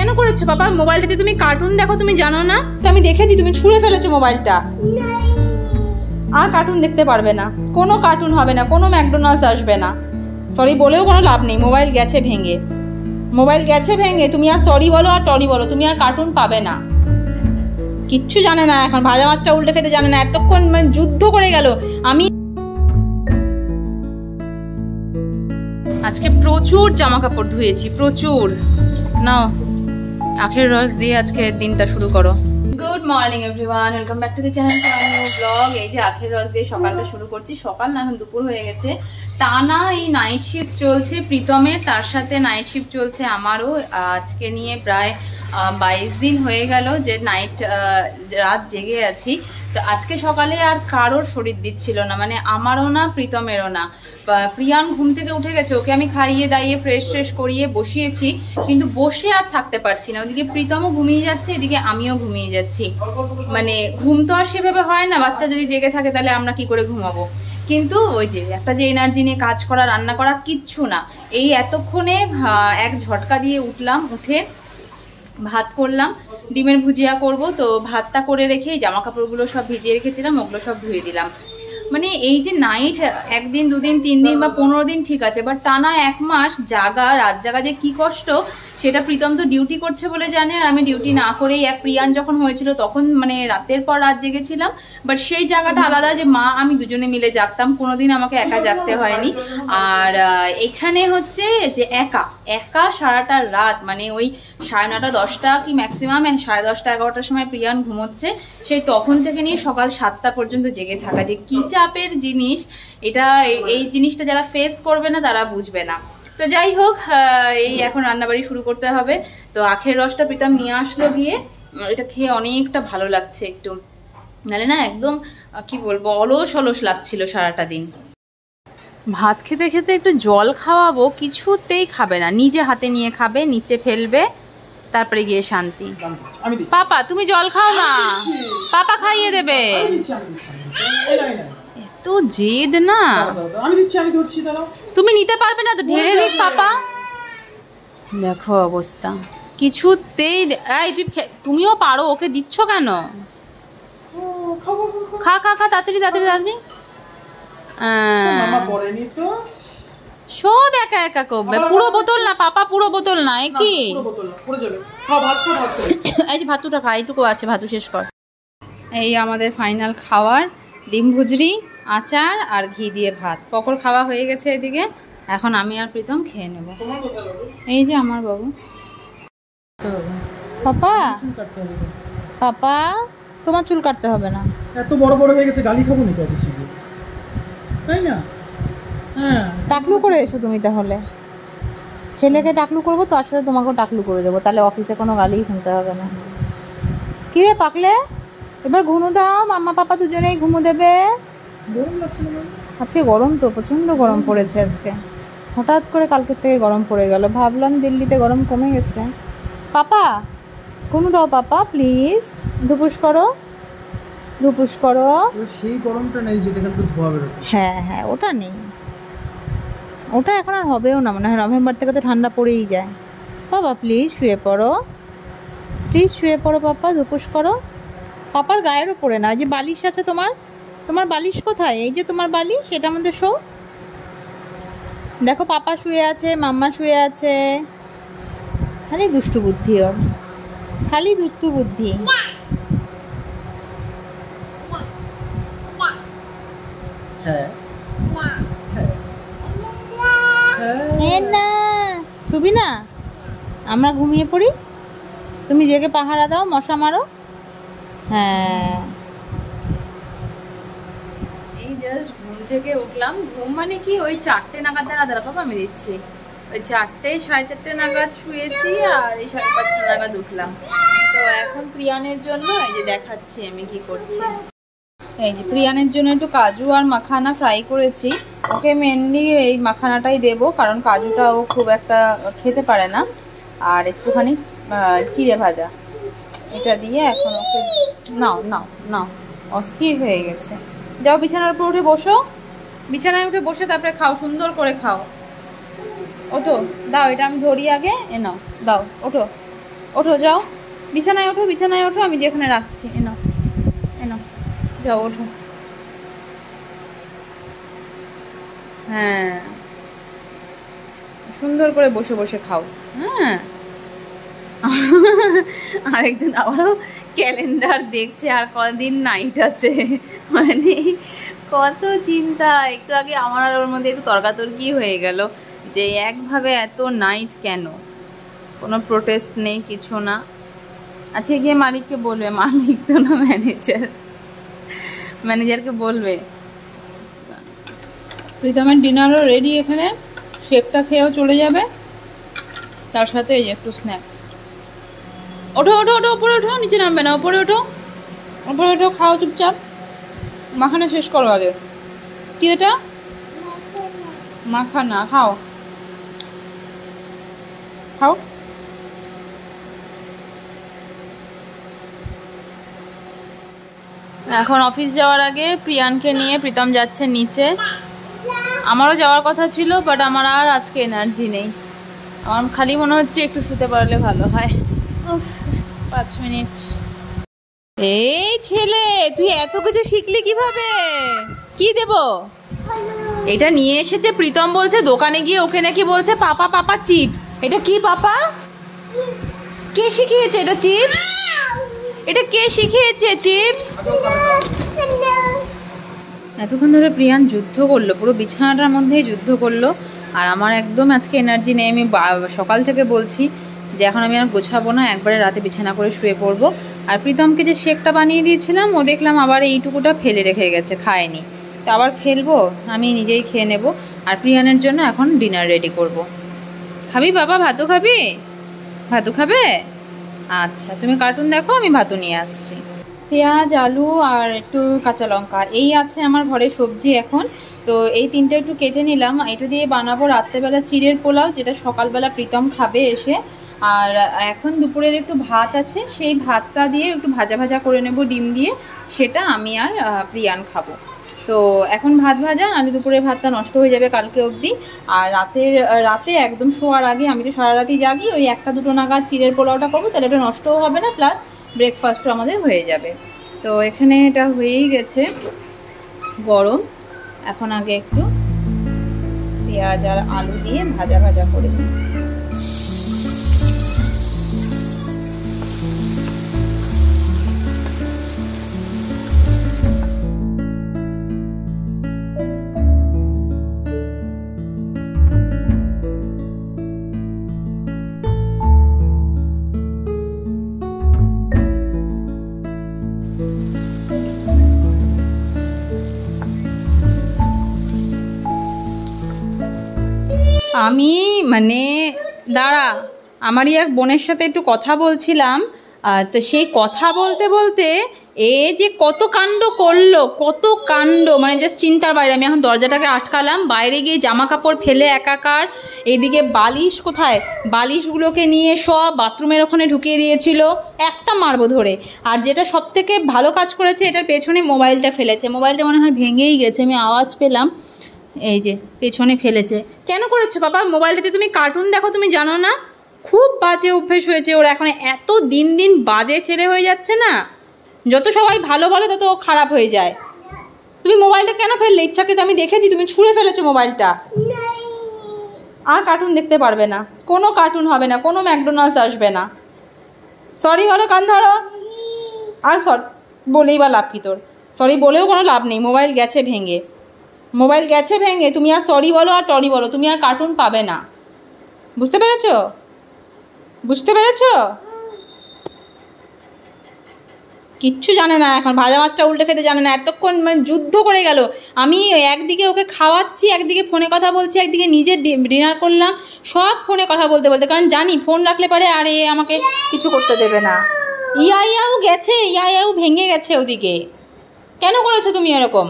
কেন করেছো বাবা? মোবাইলটাতে তুমি কার্টুন দেখো, তুমি জানো না? তো আমি দেখেছি তুমি ছুঁড়ে ফেলেছো মোবাইলটা। আর কার্টুন দেখতে পারবে না, কোনো কার্টুন হবে না, কোনো ম্যাকডোনাল্ডস আসবে না। সরি বলেও কোনো লাভ নেই, মোবাইল গেছে ভেঙে, মোবাইল গেছে ভেঙে। তুমি আর সরি বলো আর টরি বলো, তুমি আর কার্টুন পাবে না। কিচ্ছু জানে না এখন, ভাজা মাছটা উল্টে খেতে জানে না। এতক্ষণ মানে যুদ্ধ করে গেল। আমি আজকে প্রচুর জামা কাপড় ধুয়েছি, প্রচুর। নাও আখের রস দিয়ে আজকে দিনটা শুরু করো। Good morning everyone, welcome back to the channel for new blog. এই যে আখের রস দিয়ে সকালটা শুরু করছি। সকাল না, এখন দুপুর হয়ে গেছে। টানা এই নাইট শিফট চলছে প্রীতমের, তার সাথে নাইট শিফট চলছে আমারও। আজকে নিয়ে প্রায় 22 দিন হয়ে গেল যে রাত জেগে আছি। তো আজকে সকালে আর কারোর শরীর দিচ্ছিল না, মানে আমারও না প্রীতমেরও না। প্রিয়ান ঘুম থেকে উঠে গেছে, ওকে আমি খাইয়ে দাইয়ে ফ্রেশ করিয়ে বসিয়েছি, কিন্তু বসে আর থাকতে পারছি না। ওদিকে প্রীতমও ঘুমিয়ে যাচ্ছে, এদিকে আমিও ঘুমিয়ে যাচ্ছি। মানে ঘুম তো আর সেভাবে হয় না, বাচ্চা যদি জেগে থাকে তাহলে আমরা কি করে ঘুমাবো? কিন্তু ওই যে একটা যে এনার্জি নিয়ে কাজ করা, রান্না করা, কিচ্ছু না। এই এতক্ষণে এক ঝটকা দিয়ে উঠলাম, উঠে ভাত করলাম, ডিমের ভুজিয়া করব। তো ভাতটা করে রেখেই জামা কাপড়গুলো সব ভিজিয়ে রেখেছিলাম, ওগুলো সব ধুয়ে দিলাম। মানে এই যে নাইট একদিন দুদিন 3 দিন বা 15 দিন ঠিক আছে, বাট টানা 1 মাস জাগা, রাত জাগা যে কি কষ্ট, সেটা প্রীতম তো ডিউটি করছে বলে জানে। আর আমি ডিউটি না করেই, প্রিয়ান যখন হয়েছিল তখন মানে রাতের পর রাত জেগেছিলাম। বাট সেই জায়গাটা আলাদা যে মা আমি দুজনে মিলে জাগতাম, কোনোদিন আমাকে একা জাগতে হয়নি। আর এখানে হচ্ছে যে একা সারাটা রাত, মানে ওই 9:30 10টা কি ম্যাক্সিমাম 10:30 11টার সময় প্রিয়ান ঘুমোচ্ছে, সেই তখন থেকে নিয়ে সকাল 7টা পর্যন্ত জেগে থাকা যে কি চাপের জিনিস। এটা এই জিনিসটা যারা ফেস করবে না তারা বুঝবে না। তো যাই হোক, এই এখন রান্নাবাড়ি শুরু করতে হবে। তো আখের রসটা প্রীতম নিয়ে আসলো গিয়ে, এটা খেয়ে অনেকটা ভালো লাগছে একটু, নাহলে না একদম কি বলবো অলস লাগছিল সারাটা দিন। ভাত খেতে খেতে একটু জল খাওয়াবো, কিছুতেই খাবে না, নিজে হাতে নিয়ে খাবে, নিচে ফেলবে, তারপরে গিয়ে শান্তি। পাপা তুমি জল খাও না, পাপা খাইয়ে দেবে। এত জেদ না, তুমি নিতে পারবে না তো, ঢেলে দিক পাপা। দেখো অবস্থা, কিছুতেই। তুমিও পারো, ওকে দিচ্ছ কেন? খা খা খা, তাড়াতাড়ি। সব একা একা করবে, পুরো বোতল না পাপা, পুরো বোতল না। কি এই যে ভাতুটা খা, এইটুকু আছে, ভাতু শেষ কর। এই আমাদের ফাইনাল খাওয়ার, ডিম ভুজরি, আচার আর ঘি দিয়ে ভাত। পকর খাওয়া হয়ে গেছে এদিকে, এখন আমি আর প্রীতম খেয়ে নেব। এই যে আমার বাবু। পাপা পাপা তোমার চুল কাটতে হবে না, এত বড় হয়ে গেছে, গালি খাবো না তো অফিসে, তাই না? হ্যাঁ, টাকলু করে এসো তুমি তাহলে। ছেলেকে টাকলু করবো, তার সাথে তোমাকেও টাকলু করে দেবো, তাহলে অফিসে কোনো গালিই শুনতে হবে না। কি রে পাকলে, এবার ঘুমো দাও, মাম্মা পাপা দুজনেই ঘুমো দেবে। গরম লাগছে না? আজকে গরম তো, প্রচণ্ড গরম পড়েছে আজকে। হঠাৎ করে কালকের থেকে গরম পড়ে গেল, ভাবলাম দিল্লিতে গরম কমে গেছে। পাপা ঘুমো দাও পাপা প্লিজ, ধুপুস করো। সেই গরমটা নেই যেটা কিন্তু ধোয়া বেরোবে। হ্যাঁ ওটা নেই, ওটা এখন আর হবেও না মনে হয়। নভেম্বর থেকে তো ঠান্ডা পড়েই যায়। বাবা প্লিজ শুয়ে পড়ো পাপা, ধুপুস করো। পাপার গায়ের ওপরে না, যে বালিশ আছে তোমার বালিশ কোথায়? এই যে তোমার বালিশ, সেটার মধ্যে শো। দেখো পাপা শুয়ে আছে, মাম্মা শুয়ে আছে, খালি দুষ্টু বুদ্ধি ওর, খালি দুষ্টু বুদ্ধি। না শুবি না, আমরা ঘুমিয়ে পড়ি, তুমি জেগে পাহারা দাও, মশা মারো। হ্যাঁ এই জাস্ট ঘুম থেকে উঠলাম। ঘুম মানে কি, ওই 4টে নাগাদ, দাঁড়া পাপা আমি দিচ্ছি, ওই 4টে 4:30 নাগাদ শুয়েছি, আর এই 5:30 নাগাদ উঠলাম। তো এখন প্রিয়ানের জন্য এই যে দেখাচ্ছি আমি কি করছি। এই যে প্রিয়ানের জন্য একটু কাজু আর মাখানা ফ্রাই করেছি। ওকে মেনলি এই মাখানাটাই দেবো, কারণ কাজুটা ও খুব একটা খেতে পারে না। আর একটুখানি চিড়ে ভাজা, এটা দিয়ে এখন ওকে নাও অস্থির হয়ে গেছে। যাও বিছানার উপর উঠে বসো, বিছানায় উঠে বসে তারপরে খাও, সুন্দর করে খাও। ওঠো, দাও এটা আমি ধরি আগে, এ নাও, দাও ওঠো। ওঠো যাও, বিছানায় ওঠো, বিছানায় ওঠো, আমি যেখানে রাখছি। এনো এনো, যাও ওঠো। হ্যাঁ, সুন্দর করে বসে বসে খাও। হ্যাঁ, আরেকদিন আবারও ক্যালেন্ডার দেখছে আর কদিন নাইট আছে, মানে কত চিন্তা। একটু আগে আমার আর ওর মধ্যে একটু তর্কাতর্কি হয়ে গেল যে একভাবে এত নাইট কেন, কোনো প্রোটেস্ট নেই, কিছু না। আচ্ছা গিয়ে মালিককে বলবে, মালিক তো না ম্যানেজার, ম্যানেজারকে বলবে। প্রীতমের ডিনারও রেডি, এখানে শেপটা খেয়েও চলে যাবে, তার সাথে এই যে একটু স্ন্যাক্স। ওঠো ওঠো ওঠো, উপরে ওঠো, নিচে নামবে না, উপরে ওঠো, উপরে ওঠো, খাও চুপচাপ, মাখানা শেষ করো আগে। কি এটা? মাখানা, খাও খাও। এখন অফিস যাওয়ার আগে প্রিয়ানকে নিয়ে প্রীতম যাচ্ছে নিচে। আমারও যাওয়ার কথা ছিল, বাট আমার আর আজকে এনার্জি নেই। আমার খালি মনে হচ্ছে একটু শুতে পারলে ভালো হয়। 5 মিনিট। এই ছেলে, তুই এত কিছু শিখলি কিভাবে? কি দেব? এটা নিয়ে এসেছে প্রীতম, বলছে দোকানে গিয়ে ওকে নাকি বলছে পাপা পাপা চিপস। এটা কি পাপা? কে শিখিয়েছে এটা চিপস? এটা কে শিখিয়েছে চিপস? এতক্ষণ ধরে প্রিয়ান যুদ্ধ করলো, পুরো বিছানাটার মধ্যেই যুদ্ধ করলো। আর আমার একদম আজকে এনার্জি নেই। আমি সকাল থেকে বলছি যে এখন আমি আর গোছাবো না, একবারে রাতে বিছানা করে শুয়ে পড়বো। আর প্রীতমকে যে শেকটা বানিয়ে দিয়েছিলাম, ও দেখলাম আবার এইটুকুটা ফেলে রেখে গেছে, খায়নি। তো আবার ফেলবো, আমি নিজেই খেয়ে নেব। আর প্রিয়ানের জন্য এখন ডিনার রেডি করব। খাবি বাবা? ভাতও খাবি? ভাতও খাবে? আচ্ছা, তুমি কার্টুন দেখো, আমি ভাতও নিয়ে আসছি। পেঁয়াজ, আলু আর একটু কাঁচা লঙ্কা, এই আছে আমার ঘরে সবজি এখন। তো এই তিনটে একটু কেটে নিলাম, এটা দিয়ে বানাবো রাত্রেবেলা চিড়ের পোলাও, যেটা সকালবেলা প্রীতম খাবে এসে। আর এখন দুপুরের একটু ভাত আছে, সেই ভাতটা দিয়ে একটু ভাজা ভাজা করে নেব ডিম দিয়ে, সেটা আমি আর প্রিয়ান খাবো। তো এখন ভাত ভাজা, নাহলে দুপুরের ভাতটা নষ্ট হয়ে যাবে কালকে অবধি। আর রাতে একদম শোয়ার আগে, আমি তো সারা রাতই জাগি, ওই 1টা-2টো নাগাদ চিড়ের পোলাওটা করবো, তাহলে এটা নষ্টও হবে না, প্লাস ব্রেকফাস্টও আমাদের হয়ে যাবে। তো এখানে এটা হয়েই গেছে গরম। এখন আগে একটু পেঁয়াজ আর আলু দিয়ে ভাজা ভাজা করে নিই। আমি মানে দাঁড়া, আমারই এক বোনের সাথে একটু কথা বলছিলাম, তো সেই কথা বলতে বলতে এ যে কত কাণ্ড করলো, কত কাণ্ড, মানে জাস্ট চিন্তার বাইরে। আমি এখন দরজাটাকে আটকালাম, বাইরে গিয়ে জামা কাপড় ফেলে একাকার, এইদিকে বালিশ কোথায়, বালিশগুলোকে নিয়ে সব বাথরুমের ওখানে ঢুকিয়ে দিয়েছিল, একটা মারবো ধরে। আর যেটা সব থেকে ভালো কাজ করেছে, এটার পেছনে মোবাইলটা ফেলেছে, মোবাইলটা মনে হয় ভেঙেই গেছে, আমি আওয়াজ পেলাম। এই যে পেছনে ফেলেছে। কেন করেছো বাবা? মোবাইলটাতে তুমি কার্টুন দেখো, তুমি জানো না? খুব বাজে অভ্যেস হয়েছে ওর এখন, এত দিন দিন বাজে ছেলে হয়ে যাচ্ছে না। যত সবাই ভালো বলে তত খারাপ হয়ে যায়। তুমি মোবাইলটা কেন ফেললে ইচ্ছাকৃত? আমি দেখেছি তুমি ছুঁড়ে ফেলেছো মোবাইলটা। আর কার্টুন দেখতে পারবে না, কোনো কার্টুন হবে না, কোনো ম্যাকডোনাল্ডস আসবে না। সরি বলো, কান ধরো। আর সরি বলেই বা লাভ কি তোর? সরি বলেও কোনো লাভ নেই, মোবাইল গেছে ভেঙে, মোবাইল গেছে ভেঙে। তুমি আর সরি বলো আর টরি বলো, তুমি আর কার্টুন পাবে না। বুঝতে পেরেছো? বুঝতে পেরেছো? কিচ্ছু জানে না এখন, ভাজা মাছটা উল্টে খেতে জানে না। এতক্ষণ মানে যুদ্ধ করে গেল। আমি একদিকে ওকে খাওয়াচ্ছি, একদিকে ফোনে কথা বলছি, একদিকে নিজে ডিনার করলাম, সব ফোনে কথা বলতে বলতে। কারণ জানি ফোন রাখলে পারে আর এ আমাকে কিছু করতে দেবে না। ইয়াও গেছে, ইয়াও ভেঙে গেছে ওদিকে। কেন করেছো তুমি এরকম?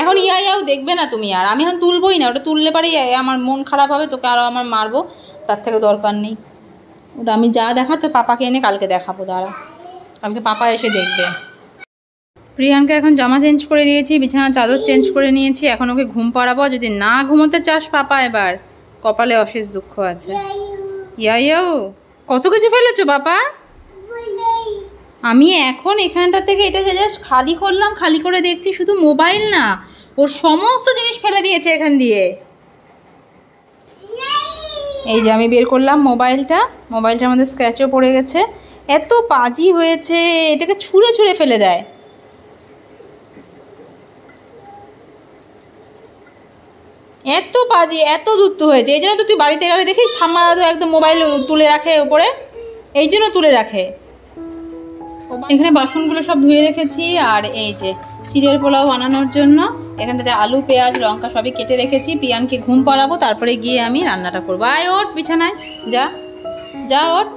এখন ইয়াও দেখবে না তুমি আর, আমি এখন তুলবই না। ওটা তুললে পারে আমার মন খারাপ হবে, তোকে আরও আমার মারবো, তার থেকে দরকার নেই। ওটা আমি যা দেখার তো পাপাকে এনে কালকে দেখাবো, দাঁড়া, কালকে পাপা এসে দেখবে। প্রিয়াঙ্কা এখন জামা চেঞ্জ করে দিয়েছি, বিছানা চাদর চেঞ্জ করে নিয়েছি, এখন ওকে ঘুম পাড়াবো। যদি না ঘুমোতে চাস পাপা, এবার কপালে অশেষ দুঃখ আছে। ইয়াইও কত কিছু ফেলেছো বাবা? আমি এখন এখানটা থেকে এটা জাস্ট খালি করলাম, খালি করে দেখছি শুধু মোবাইল না, ওর সমস্ত জিনিস ফেলে দিয়েছে এখান দিয়ে। এই যে আমি বের করলাম মোবাইলটার মধ্যে স্ক্র্যাচও পড়ে গেছে। এত পাজি হয়েছে, এটাকে ছুঁড়ে ছুঁড়ে ফেলে দেয়। এত বাজে, এত দুত্তু হয়েছে। এই জন্য তো তুই বাড়িতে গেলে দেখিস ঠাম্মা তো একদম মোবাইল তুলে রাখে ওপরে, এই জন্য তুলে রাখে। এখানে বাসনগুলো সব ধুয়ে রেখেছি। আর এই যে চিড়ের পোলাও বানানোর জন্য এখানটাতে আলু, পেঁয়াজ, লঙ্কা সবই কেটে রেখেছি। প্রিয়ানকে ঘুম পাড়াবো, তারপরে গিয়ে আমি রান্নাটা করবো। আয় ওঠ বিছানায়, যা যা ওঠ।